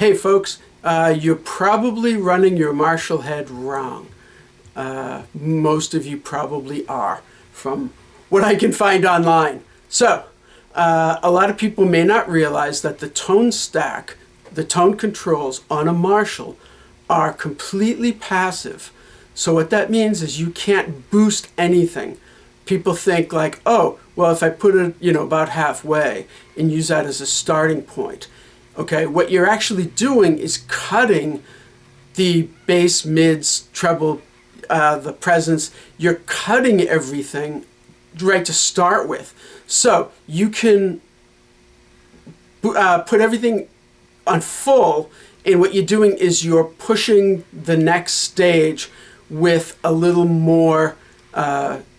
Hey folks, you're probably running your Marshall head wrong. Most of you probably are, from what I can find online. So, a lot of people may not realize that the tone stack, the tone controls on a Marshall are completely passive. So what that means is you can't boost anything. People think like, oh, well, if I put it, about halfway and use that as a starting point. Okay, what you're actually doing is cutting the bass, mids, treble, the presence. You're cutting everything right to start with. So you can put everything on full, and what you're doing is you're pushing the next stage with a little more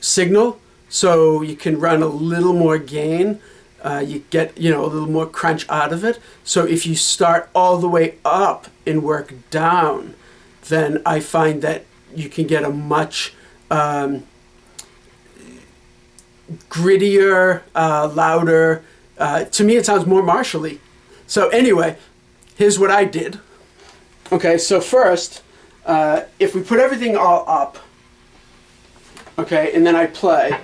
signal, so you can run a little more gain. You get, a little more crunch out of it. So if you start all the way up and work down, then I find that you can get a much grittier, louder, to me it sounds more Marshall-y. So anyway, here's what I did. Okay, so first, if we put everything all up, okay, and then I play.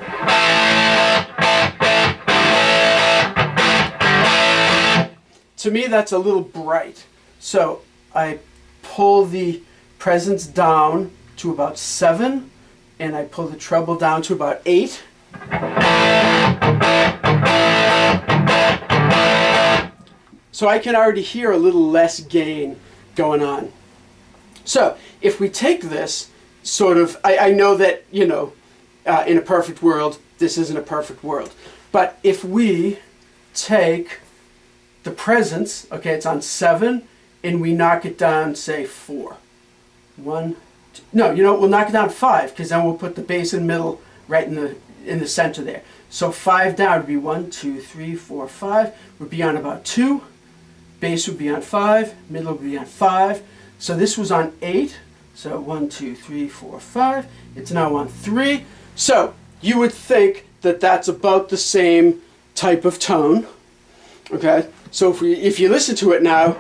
To me, that's a little bright. So I pull the presence down to about 7, and I pull the treble down to about 8. So I can already hear a little less gain going on. So if we take this sort of, I know that, in a perfect world, this isn't a perfect world. But if we take the presence, okay, it's on 7, and we knock it down, say 4. 1, 2, no, we'll knock it down 5, because then we'll put the bass in the middle, right in the center there. So 5 down would be 1, 2, 3, 4, 5. Would be on about 2. Bass would be on 5. Middle would be on 5. So this was on 8. So 1, 2, 3, 4, 5. It's now on 3. So you would think that that's about the same type of tone. Okay. So if you listen to it now,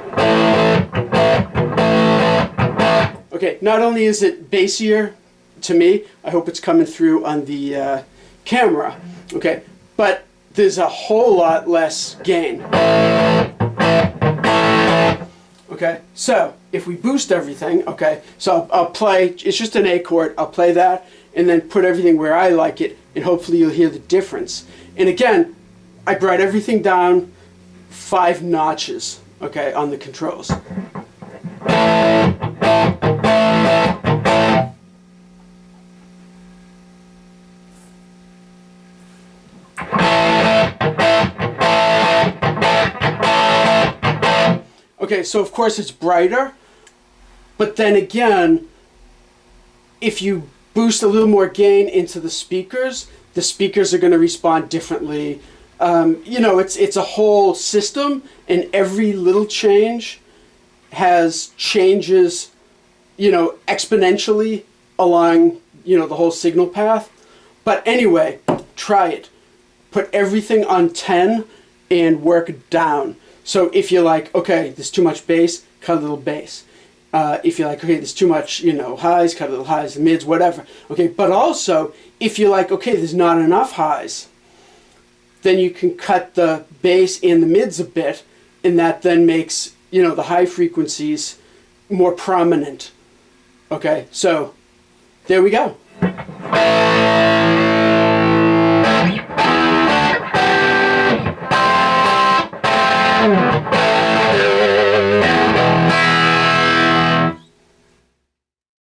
okay, not only is it bassier to me, I hope it's coming through on the camera, okay, but there's a whole lot less gain. Okay, so if we boost everything, okay, so I'll play, it's just an A chord, I'll play that, and then put everything where I like it, and hopefully you'll hear the difference. And again, I brought everything down 5 notches, okay, on the controls. Okay, so of course it's brighter, but then again, if you boost a little more gain into the speakers are going to respond differently. It's a whole system, and every little change has changes, exponentially along, the whole signal path. But anyway, try it. Put everything on 10 and work down. So if you're like, okay, there's too much bass, cut a little bass. If you're like, okay, there's too much, highs, cut a little highs, mids, whatever. Okay, but also, if you're like, okay, there's not enough highs, then you can cut the bass and the mids a bit, and that then makes, the high frequencies more prominent. Okay, so there we go.